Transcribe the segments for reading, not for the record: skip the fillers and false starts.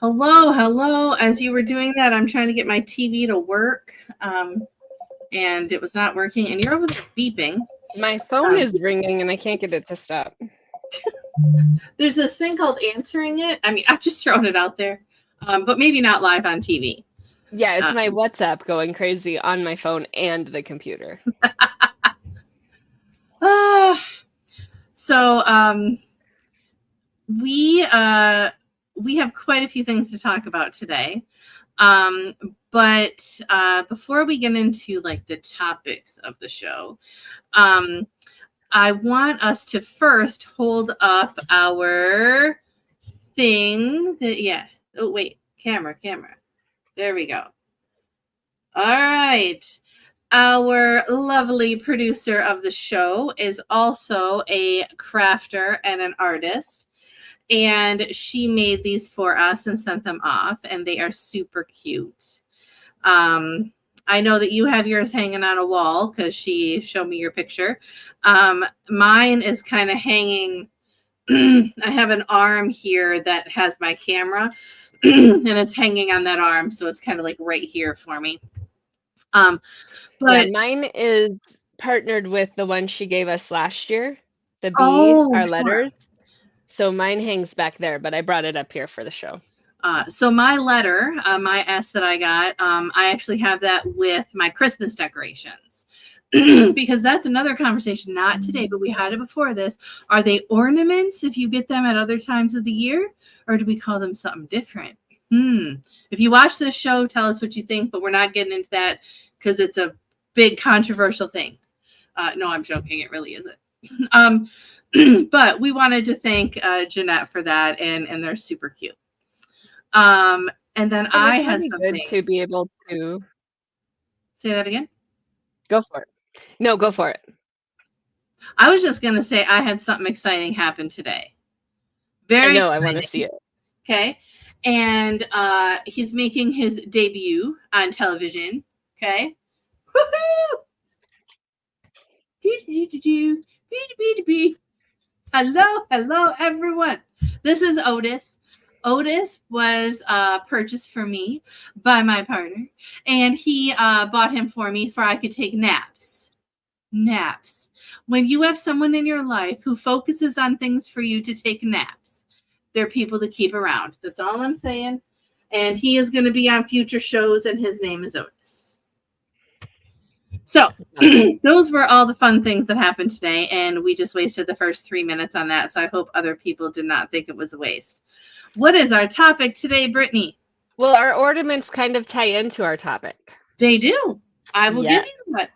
Hello, hello. As you were doing that, I'm trying to get my TV to work, and it was not working. And you're over there beeping. My phone is ringing and I can't get it to stop. There's this thing called answering it. I mean, I'm just throwing it out there, but maybe not live on TV. Yeah, it's my WhatsApp going crazy on my phone and the computer. So we have quite a few things to talk about today. But before we get into like the topics of the show, I want us to first hold up our thing oh wait, camera. There we go. All right. Our lovely producer of the show is also a crafter and an artist. And she made these for us and sent them off, and they are super cute. I know that you have yours hanging on a wall because she showed me your picture. Mine is kind of hanging. I have an arm here that has my camera, and it's hanging on that arm, so it's kind of like right here for me. But mine is partnered with the one she gave us last year, the B, our sure. letters. So mine hangs back there, but I brought it up here for the show. So my letter, my S that I got, I actually have that with my Christmas decorations. Because that's another conversation, not today, but we had it before this. Are they ornaments if you get them at other times of the year, or do we call them something different? If you watch this show, tell us what you think, but we're not getting into that because it's a big controversial thing. No, I'm joking. It really isn't. But we wanted to thank Jeanette for that, and they're super cute. And then I had something. Good to be able to say that again. Go for it. No, go for it. I was just gonna say I had something exciting happen today. Very exciting. I want to see it. Okay. And he's making his debut on television. Okay. Woohoo! Hello, everyone. This is Otis. Otis was purchased for me by my partner, and he bought him for me for I could take naps. Naps. When you have someone in your life who focuses on things for you to take naps, they're people to keep around. That's all I'm saying. And he is going to be on future shows, and his name is Otis. So those were all the fun things that happened today, and we just wasted the first 3 minutes on that. So I hope other people did not think it was a waste. What is our topic today, Brittany? Well, our ornaments kind of tie into our topic. They do. I will give you that.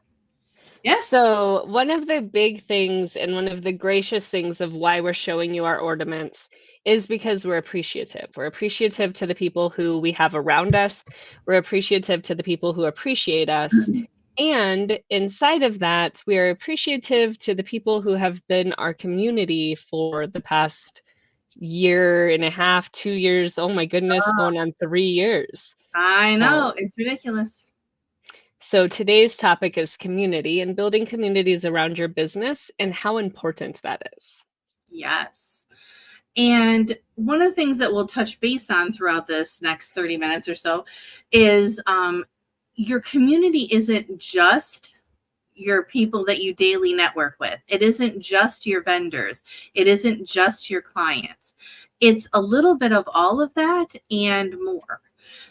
Yes. So one of the big things and one of the gracious things of why we're showing you our ornaments is because we're appreciative. We're appreciative to the people who we have around us. We're appreciative to the people who appreciate us. And inside of that, we are appreciative to the people who have been our community for the past year and a half, 2 years. Oh my goodness, going on 3 years. I know, it's ridiculous. So today's topic is community and building communities around your business and how important that is. Yes. And one of the things that we'll touch base on throughout this next 30 minutes or so is your community isn't just your people that you daily network with. It isn't just your vendors. It isn't just your clients. It's a little bit of all of that and more.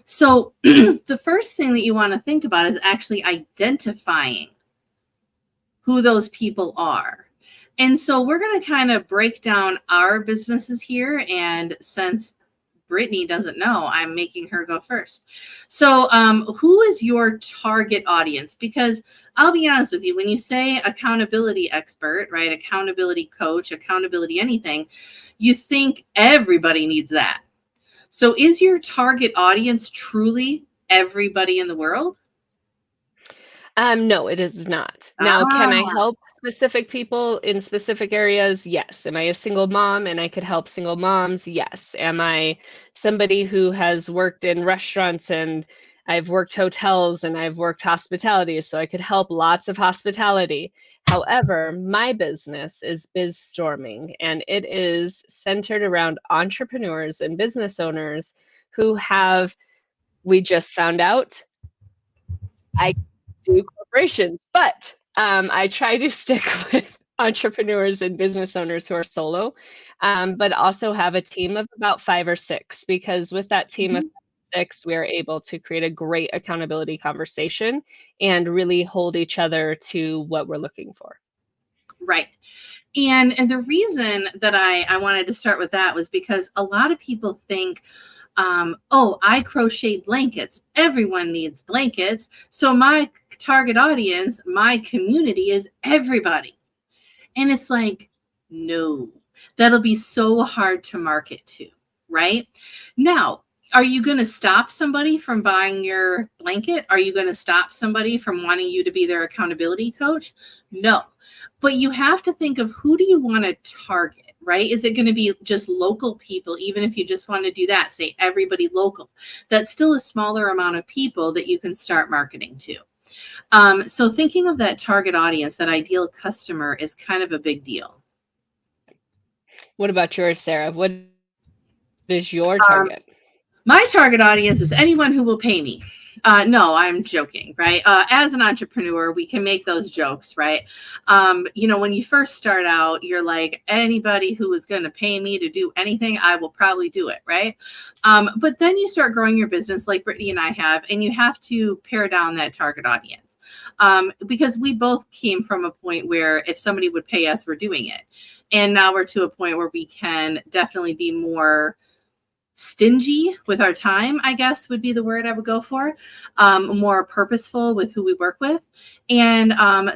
So the first thing that you want to think about is actually identifying who those people are. And so we're going to kind of break down our businesses here. And since Brittany doesn't know, I'm making her go first. So who is your target audience? Because I'll be honest with you, when you say accountability expert, right, accountability coach, accountability anything, you think everybody needs that. So is your target audience truly everybody in the world? No, it is not. Now, can I help specific people in specific areas? Yes. Am I a single mom and I could help single moms? Yes. Am I somebody who has worked in restaurants and I've worked hotels and I've worked hospitality, so I could help lots of hospitality? However, my business is Biz Storming, and it is centered around entrepreneurs and business owners who have, we just found out, I do corporations, but I try to stick with entrepreneurs and business owners who are solo, but also have a team of about 5 or 6, because with that team of Mhm. 6, we are able to create a great accountability conversation and really hold each other to what we're looking for. Right. And the reason that I wanted to start with that was because a lot of people think, oh, I crochet blankets. Everyone needs blankets. So my target audience, my community is everybody. And it's like, no, that'll be so hard to market to, right? Now, are you going to stop somebody from buying your blanket? Are you going to stop somebody from wanting you to be their accountability coach? No. But you have to think of, who do you want to target, right? Is it going to be just local people? Even if you just want to do that, say everybody local, that's still a smaller amount of people that you can start marketing to. So thinking of that target audience, that ideal customer, is kind of a big deal. What about yours, Sarah? What is your Um, target? My target audience is anyone who will pay me. No, I'm joking, right? As an entrepreneur, we can make those jokes, right? When you first start out, you're like, anybody who is going to pay me to do anything, I will probably do it, right? But then you start growing your business like Brittany and I have, and you have to pare down that target audience. Because we both came from a point where if somebody would pay us, we're doing it. And now we're to a point where we can definitely be more stingy with our time, I guess would be the word I would go for, more purposeful with who we work with. And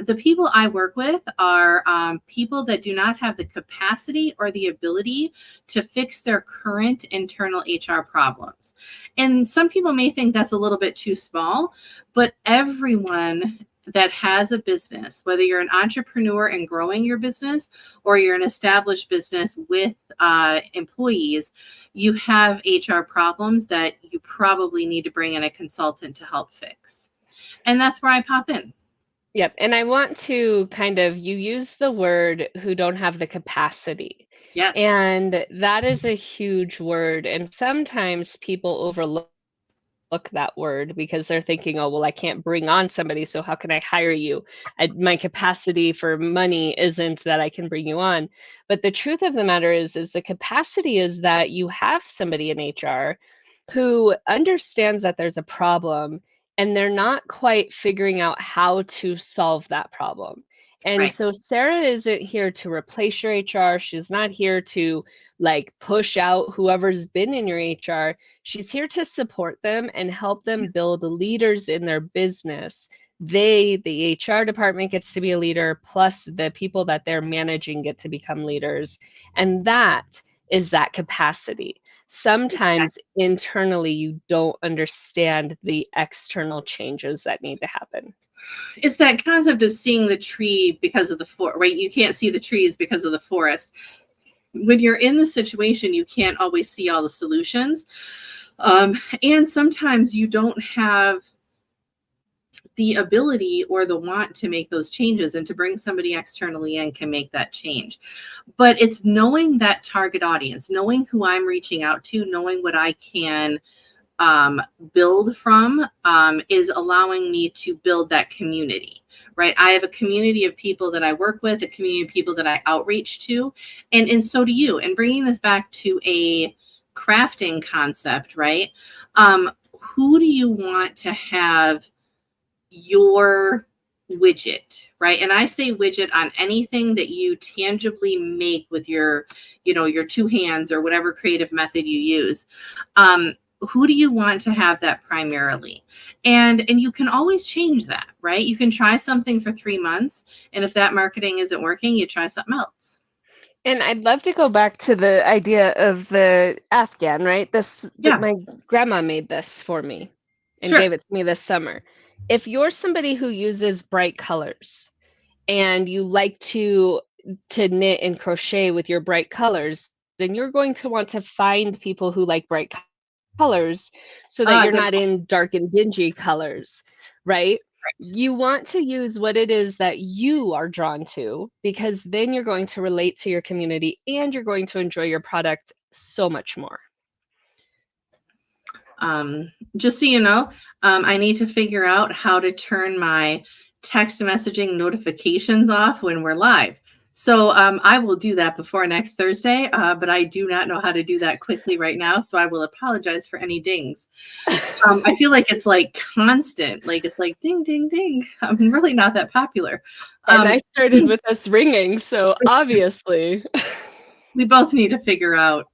the people I work with are people that do not have the capacity or the ability to fix their current internal HR problems. And some people may think that's a little bit too small, but everyone that has a business, whether you're an entrepreneur and growing your business or you're an established business with employees, you have HR problems that you probably need to bring in a consultant to help fix. And that's where I pop in. Yep. And I want to you use the word who don't have the capacity. Yes. And that is a huge word. And sometimes people overlook that word because they're thinking, oh, well, I can't bring on somebody, so how can I hire you? My capacity for money isn't that I can bring you on. But the truth of the matter is the capacity is that you have somebody in HR who understands that there's a problem and they're not quite figuring out how to solve that problem. And Right. so Sarah isn't here to replace your HR. She's not here to like push out whoever's been in your HR. She's here to support them and help them build leaders in their business. The HR department gets to be a leader, plus the people that they're managing get to become leaders. And that is that capacity. Sometimes internally, you don't understand the external changes that need to happen. It's that concept of seeing the tree because of the forest, right? You can't see the trees because of the forest. When you're in the situation, you can't always see all the solutions. And sometimes you don't have the ability or the want to make those changes, and to bring somebody externally in can make that change. But it's knowing that target audience, knowing who I'm reaching out to, knowing what I can build from, is allowing me to build that community, right? I have a community of people that I work with, a community of people that I outreach to, and so do you. And bringing this back to a crafting concept, right? Who do you want to have your widget, right? And I say widget on anything that you tangibly make with your, your two hands or whatever creative method you use. Who do you want to have that primarily? And you can always change that, right? You can try something for 3 months, and if that marketing isn't working, you try something else. And I'd love to go back to the idea of the Afghan, right? This that Yeah, my grandma made this for me and sure. gave it to me this summer. If you're somebody who uses bright colors and you like to knit and crochet with your bright colors, then you're going to want to find people who like bright colors so that you're Good. not in dark and dingy colors, right? You want to use what it is that you are drawn to, because then you're going to relate to your community and you're going to enjoy your product so much more. Just so you know, I need to figure out how to turn my text messaging notifications off when we're live. So I will do that before next Thursday, but I do not know how to do that quickly right now. So I will apologize for any dings. I feel like it's like constant, like it's like ding, ding, ding. I'm really not that popular. And I started with us ringing, so obviously. We both need to figure out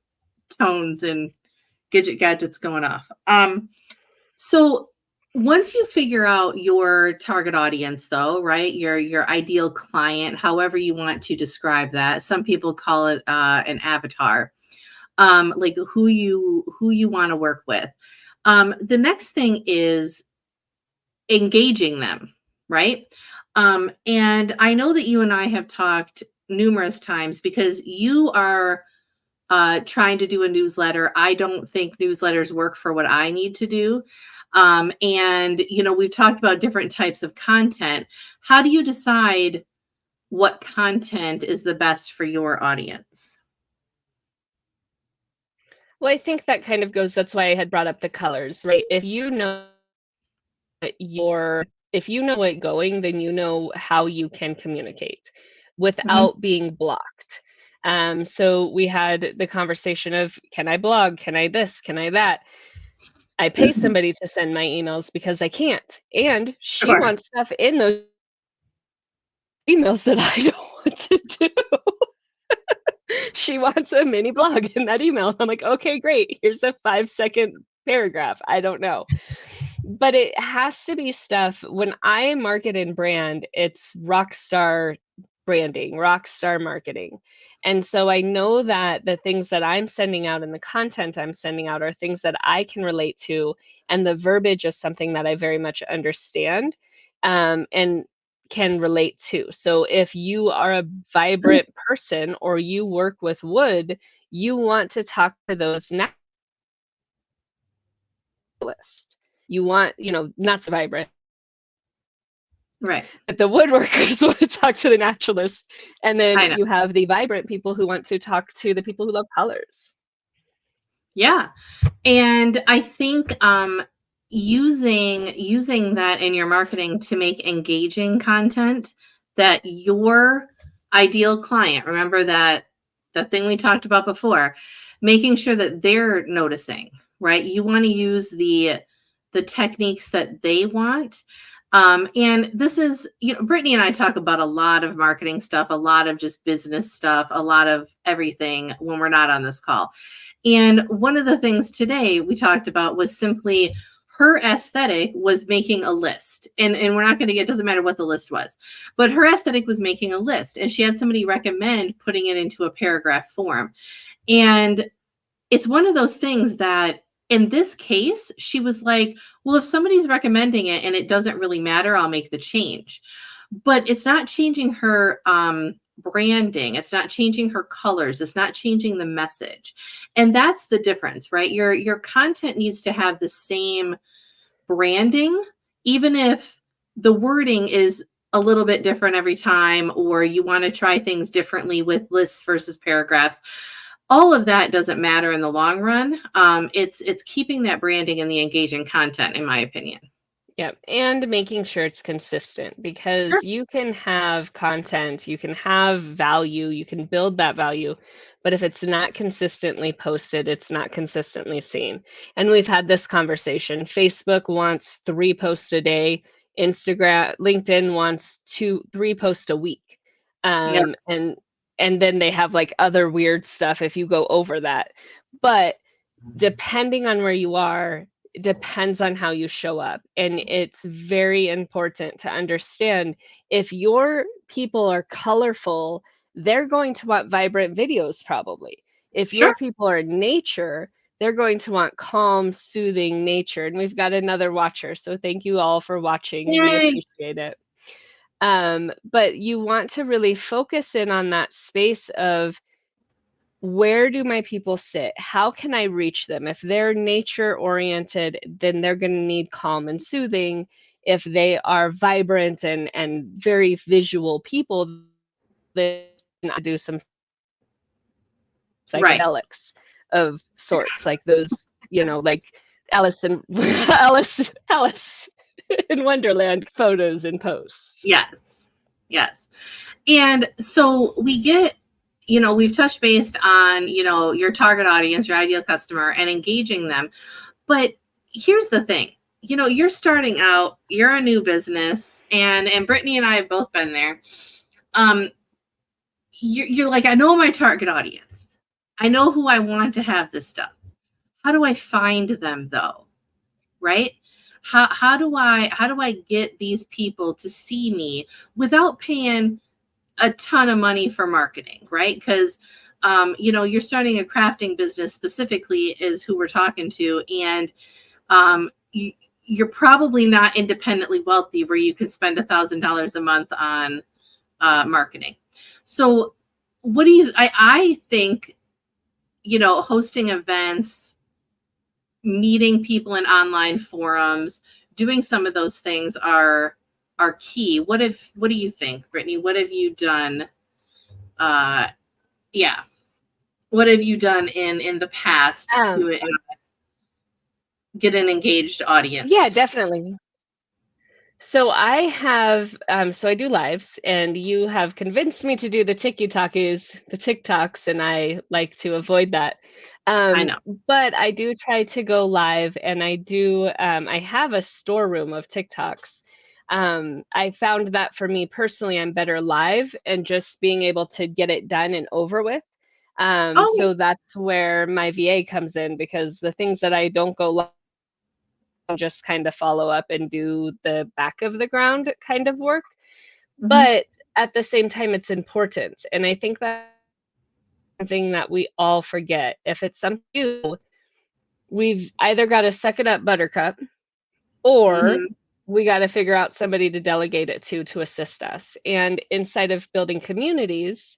tones and gadgets going off. So once you figure out your target audience, though, right, your ideal client, however you want to describe that, some people call it an avatar, like who you want to work with. The next thing is engaging them, right? And I know that you and I have talked numerous times because you are trying to do a newsletter. I don't think newsletters work for what I need to do. And, you know, we've talked about different types of content. How do you decide what content is the best for your audience? Well, I think that kind of goes, that's why I had brought up the colors, right? If you know it going, then you know how you can communicate Mhm. without being blocked. So we had the conversation of, can I blog? Can I this? Can I that? I pay somebody to send my emails because I can't. And she Sure. wants stuff in those emails that I don't want to do. She wants a mini blog in that email. I'm like, okay, great. Here's a 5-second paragraph. I don't know. But it has to be stuff. When I market and brand, it's rock star branding, rock star marketing. And so I know that the things that I'm sending out and the content I'm sending out are things that I can relate to. And the verbiage is something that I very much understand and can relate to. So if you are a vibrant person or you work with wood, you want to talk to those naturalists. You want, not so vibrant, Right. but the woodworkers want to talk to the naturalists. And then I know. you have the vibrant people who want to talk to the people who love colors. Yeah. And I think using that in your marketing to make engaging content that your ideal client, remember that thing we talked about before, making sure that they're noticing, right? You want to use the techniques that they want. And this is, Brittany and I talk about a lot of marketing stuff, a lot of just business stuff, a lot of everything when we're not on this call. And one of the things today we talked about was simply her aesthetic was making a list. And we're not going to get, doesn't matter what the list was, but her aesthetic was making a list. And she had somebody recommend putting it into a paragraph form. And it's one of those things that in this case, she was like, well, if somebody's recommending it and it doesn't really matter, I'll make the change. But it's not changing her branding. It's not changing her colors. It's not changing the message. And that's the difference, right? Your content needs to have the same branding, even if the wording is a little bit different every time, or you want to try things differently with lists versus paragraphs. All of that doesn't matter in the long run. It's keeping that branding and the engaging content, in my opinion. Yep. And making sure it's consistent, Sure. because you can have content, you can have value, you can build that value. But if it's not consistently posted, it's not consistently seen. And we've had this conversation. Facebook wants 3 posts a day. LinkedIn wants 3 posts a week. Yes. And then they have like other weird stuff if you go over that. But depending on where you are, it depends on how you show up. And it's very important to understand, if your people are colorful, they're going to want vibrant videos probably. If Sure. your people are nature, they're going to want calm, soothing nature. And we've got another watcher. So thank you all for watching. We Yay. appreciate it. But you want to really focus in on that space of, where do my people sit? How can I reach them? If they're nature oriented, then they're going to need calm and soothing. if they are vibrant and very visual people, then I do some Right. psychedelics of sorts, like those, like Alice and Alice in Wonderland photos and posts. Yes. Yes. And so we get, we've touched based on, your target audience, your ideal customer, and engaging them. But here's the thing, you're starting out, you're a new business, and Brittany and I have both been there. You're like, I know my target audience. I know who I want to have this stuff. How do I find them though? Right? How do I get these people to see me without paying a ton of money for marketing, right? Because you're starting a crafting business specifically is who we're talking to, and you're probably not independently wealthy where you could spend $1,000 a month on marketing. So what do you, I think, hosting events, meeting people in online forums, doing some of those things are key. What do you think, Brittany? What have you done? Yeah. What have you done in the past to get an engaged audience? Yeah, definitely. So I have, so I do lives, and you have convinced me to do the TikToks, and I like to avoid that. I know. But I do try to go live, and I have a storeroom of TikToks. I found that for me personally, I'm better live and just being able to get it done and over with. Oh, So that's where my VA comes in, because the things that I don't go live, just kind of follow up and do the back of the ground kind of work. mm-hmm. But at the same time, it's important. And I think that's something that we all forget. If it's something new, we've either got to suck it up, buttercup, or Mm-hmm. we got to figure out somebody to delegate it to assist us. And inside of building communities,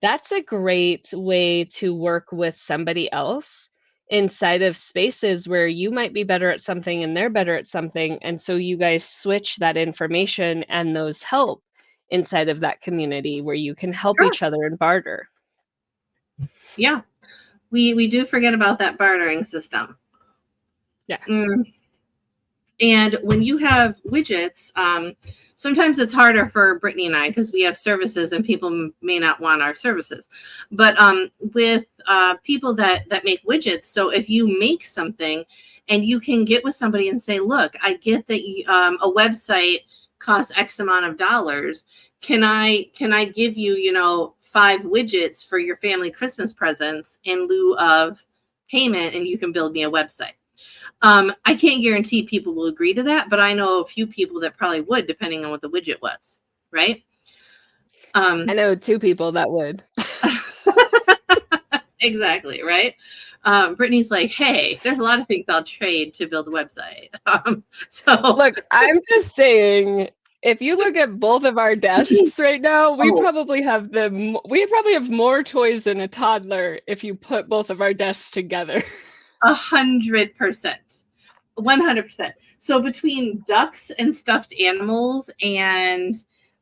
that's a great way to work with somebody else inside of spaces where you might be better at something and they're better at something. And so you guys switch that information and those help inside of that community where you can help Sure. each other and barter. Yeah. We do forget about that bartering system. Yeah. And when you have widgets, sometimes it's harder for Brittany and I because we have services and people may not want our services. But with people that make widgets, so if you make something and you can get with somebody and say, look, I get that a website costs X amount of dollars. Can I give you, 5 widgets for your family Christmas presents in lieu of payment, and you can build me a website? I can't guarantee people will agree to that, but I know a few people that probably would, depending on what the widget was, right? I know 2 people that would. Exactly, right? Brittany's like, hey, there's a lot of things I'll trade to build a website. So Look, I'm just saying, if you look at both of our desks right now, we probably have more toys than a toddler if you put both of our desks together. 100%. 100%. So between ducks and stuffed animals, and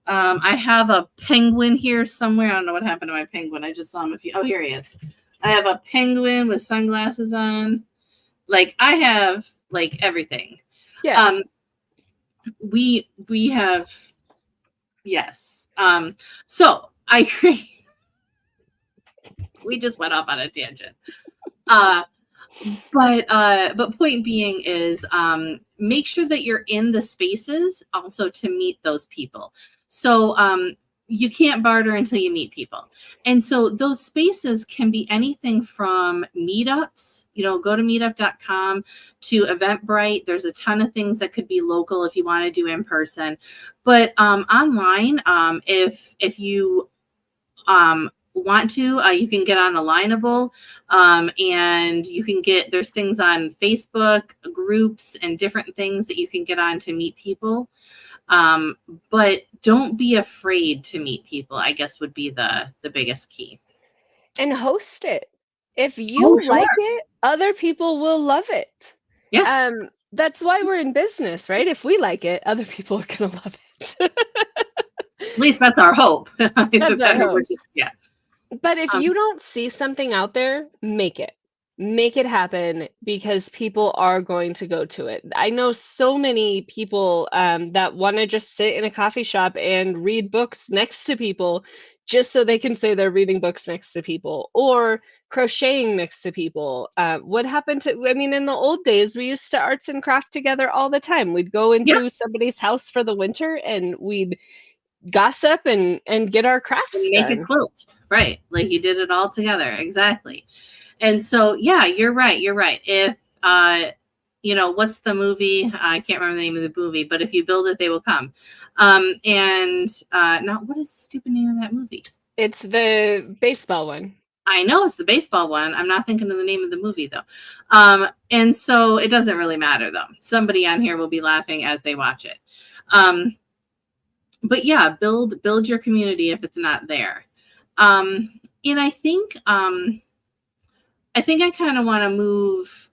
I have a penguin here somewhere. I don't know what happened to my penguin. I just saw him oh, here he is. I have a penguin with sunglasses on. Like, I have like everything. Yeah. We have, yes. So I agree. We just went off on a tangent. But point being is, make sure that you're in the spaces also to meet those people. So you can't barter until you meet people. And so those spaces can be anything from meetups, go to meetup.com, to Eventbrite. There's a ton of things that could be local if you want to do in person. But online, if you want to, you can get on Alignable, and you can there's things on Facebook groups and different things that you can get on to meet people. But don't be afraid to meet people, I guess, would be the biggest key. And host it. If Oh, you sure. like it, other people will love it. Yes. That's why we're in business, right? If we like it, other people are going to love it. At least that's our hope. That's our We're hope. just, yeah. But if Um, you don't see something out there, make it. Make it happen because people are going to go to it. I know so many people that want to just sit in a coffee shop and read books next to people just so they can say they're reading books next to people or crocheting next to people. What happened to, I mean, in the old days, we used to arts and craft together all the time. We'd go yeah, into somebody's house for the winter and we'd gossip and get our and crafts make a done. quilt, right? Like you did it all together, exactly. And so, yeah, you're right. You're right. If what's the movie? I can't remember the name of the movie, but if you build it, they will come. And now, what is the stupid name of that movie? It's the baseball one. I know it's the baseball one. I'm not thinking of the name of the movie though. And so it doesn't really matter though. Somebody on here will be laughing as they watch it. But yeah, build your community if it's not there. And I think I kind of want to move.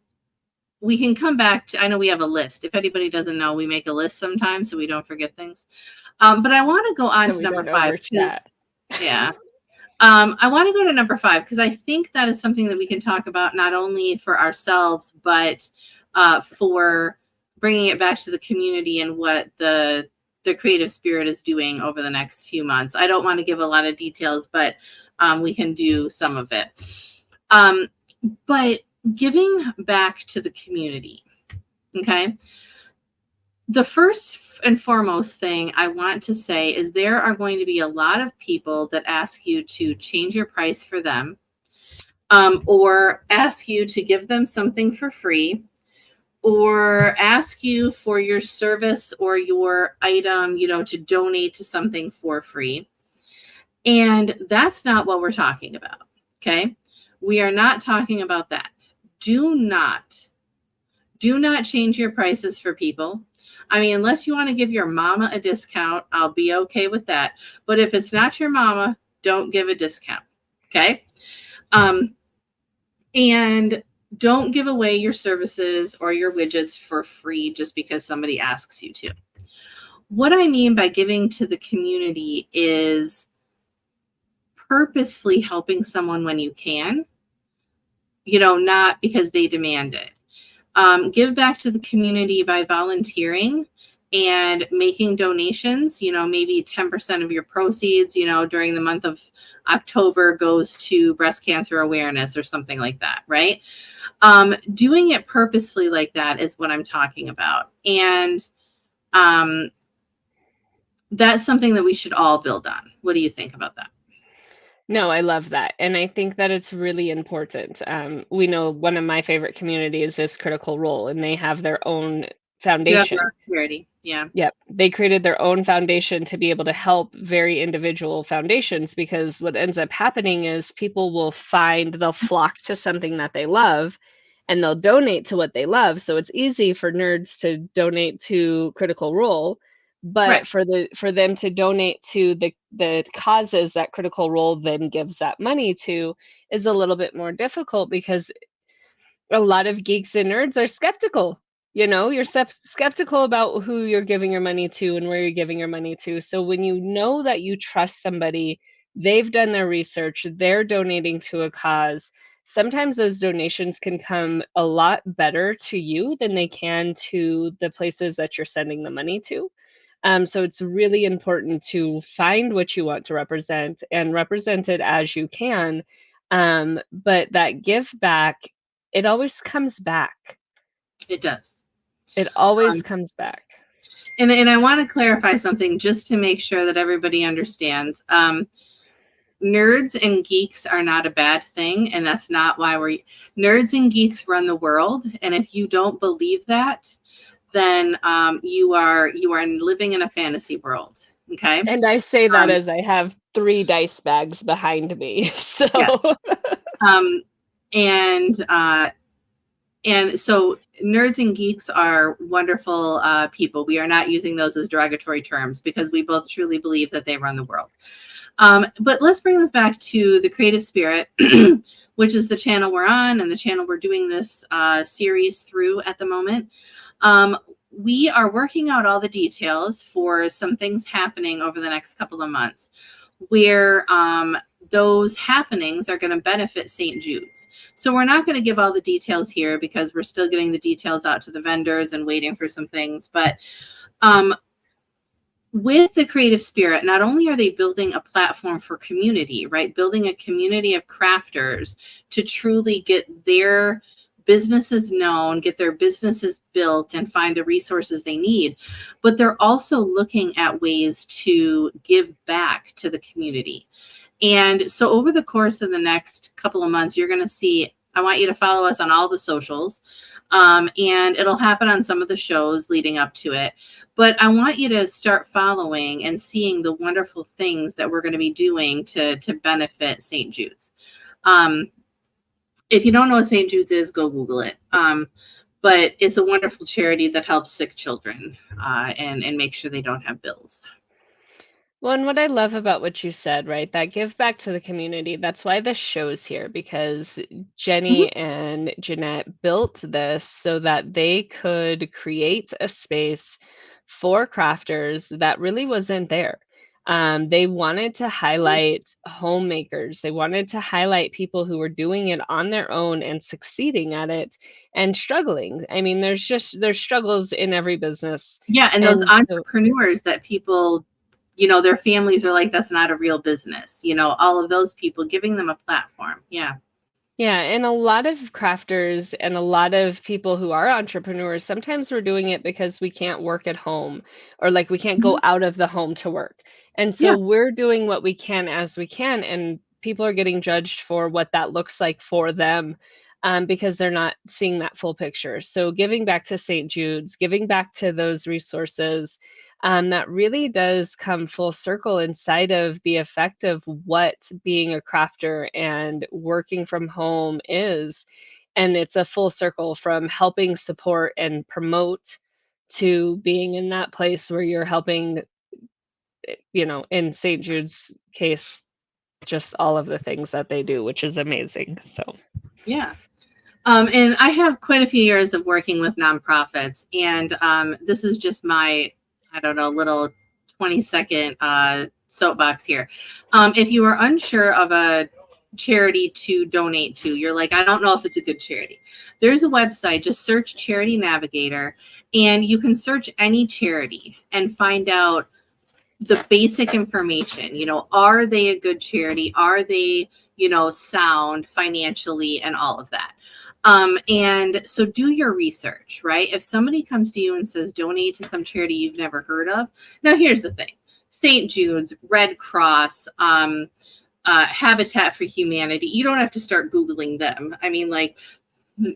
We can come back to, I know we have a list. If anybody doesn't know, we make a list sometimes so we don't forget things. But I want to go on So to we number don't 5 overchat. yeah. I want to go to number 5 because I think that is something that we can talk about not only for ourselves, but for bringing it back to the community and what the creative spirit is doing over the next few months. I don't want to give a lot of details, but we can do some of it. But giving back to the community, okay? The first and foremost thing I want to say is there are going to be a lot of people that ask you to change your price for them, or ask you to give them something for free, or ask you for your service or your item, to donate to something for free. And that's not what we're talking about. Okay. We are not talking about that. Do not change your prices for people. I mean, unless you want to give your mama a discount, I'll be okay with that. But if it's not your mama, don't give a discount. Okay. And don't give away your services or your widgets for free just because somebody asks you to. What I mean by giving to the community is purposefully helping someone when you can, not because they demand it. Give back to the community by volunteering and making donations. Maybe 10% of your proceeds, during the month of October goes to breast cancer awareness or something like that, right? Doing it purposefully like that is what I'm talking about. And that's something that we should all build on. What do you think about that? No, I love that. And I think that it's really important. We know one of my favorite communities is Critical Role, and they have their own You have foundation. our charity. Yeah. Yep. They created their own foundation to be able to help very individual foundations because what ends up happening is people they'll flock to something that they love and they'll donate to what they love. So it's easy for nerds to donate to Critical Role, Right. but for them to donate to the causes that Critical Role then gives that money to is a little bit more difficult because a lot of geeks and nerds are skeptical. You're skeptical about who you're giving your money to and where you're giving your money to. So when you know that you trust somebody, they've done their research, they're donating to a cause, sometimes those donations can come a lot better to you than they can to the places that you're sending the money to. So it's really important to find what you want to represent and represent it as you can. But that give back, it always comes back. It does. It always Um, comes back. and I want to clarify something just to make sure that everybody understands. Nerds and geeks are not a bad thing, and that's not why nerds and geeks run the world. And if you don't believe that, then you are living in a fantasy world. Okay. And I say that Um, as I have 3 dice bags behind me. So yes. Um, and so nerds and geeks are wonderful people. We are not using those as derogatory terms because we both truly believe that they run the world. But let's bring this back to the Creative Spirit, which is the channel we're on and the channel we're doing this series through at the moment. We are working out all the details for some things happening over the next couple of months where those happenings are going to benefit St. Jude's. So we're not going to give all the details here because we're still getting the details out to the vendors and waiting for some things. But with the Creative Spirit, not only are they building a platform for community, right? Building a community of crafters to truly get their businesses known, get their businesses built, and find the resources they need. But they're also looking at ways to give back to the community. And so over the course of the next couple of months, you're going to see, I want you to follow us on all the socials. And it'll happen on some of the shows leading up to it. But I want you to start following and seeing the wonderful things that we're going to be doing to benefit St. Jude's. If you don't know what St. Jude's is, go Google it. But it's a wonderful charity that helps sick children and make sure they don't have bills. Well, and what I love about what you said, right? That give back to the community. That's why this show's here, because Jenny and Jeanette built this so that they could create a space for crafters that really wasn't there. They wanted to highlight homemakers. They wanted to highlight people who were doing it on their own and succeeding at it and struggling. I mean, there's struggles in every business. Yeah, and those And so, entrepreneurs that people, their families are like, that's not a real business. All of those people, giving them a platform. Yeah. yeah, and a lot of crafters and a lot of people who are entrepreneurs, sometimes we're doing it because we can't work at home or like we can't go Mhm. out of the home to work. And Yeah. so we're doing what we can as we can, and people are getting judged for what that looks like for them because they're not seeing that full picture. So giving back to St. Jude's, giving back to those resources, that really does come full circle inside of the effect of what being a crafter and working from home is. And it's a full circle from helping support and promote to being in that place where you're helping, in St. Jude's case, just all of the things that they do, which is amazing. So, Yeah. And I have quite a few years of working with nonprofits, and this is just my, I don't know, little 20-second soapbox here. If you are unsure of a charity to donate to, you're like, I don't know if it's a good charity. There's a website, just search Charity Navigator, and you can search any charity and find out the basic information. Are they a good charity? Are they, sound financially and all of that? And so do your research, right? If somebody comes to you and says, donate to some charity you've never heard of. Now, here's the thing. St. Jude's, Red Cross, Habitat for Humanity. You don't have to start Googling them. I mean, like,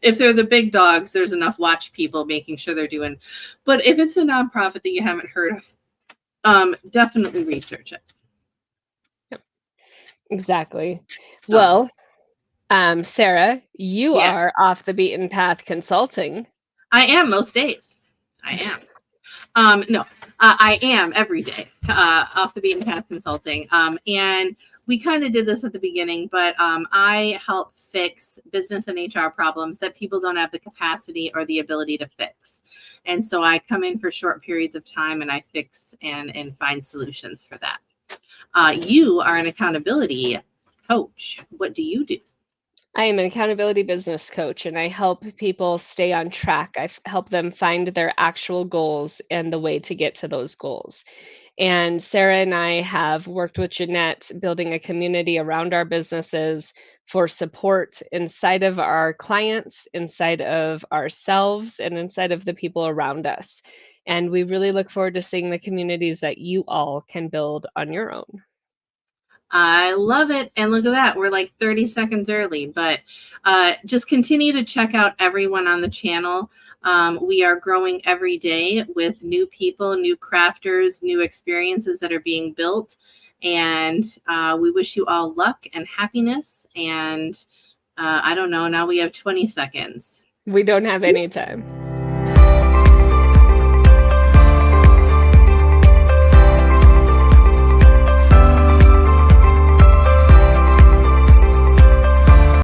if they're the big dogs, there's enough watch people making sure they're doing. But if it's a nonprofit that you haven't heard of, definitely research it. yep, exactly. So, Well, Sarah, you yes, are off the beaten path consulting. I am most days. I am. No, I am every day off the beaten path consulting. And we kind of did this at the beginning, but I help fix business and HR problems that people don't have the capacity or the ability to fix. And so I come in for short periods of time and I fix and find solutions for that. You are an accountability coach. What do you do? I am an accountability business coach and I help people stay on track. Help them find their actual goals and the way to get to those goals. And Sarah and I have worked with Jeanette building a community around our businesses for support inside of our clients, inside of ourselves, and inside of the people around us. And we really look forward to seeing the communities that you all can build on your own. I love it. And look at that. We're like 30 seconds early, but just continue to check out everyone on the channel. We are growing every day with new people, new crafters, new experiences that are being built. And we wish you all luck and happiness. And I don't know, now we have 20 seconds. We don't have any time.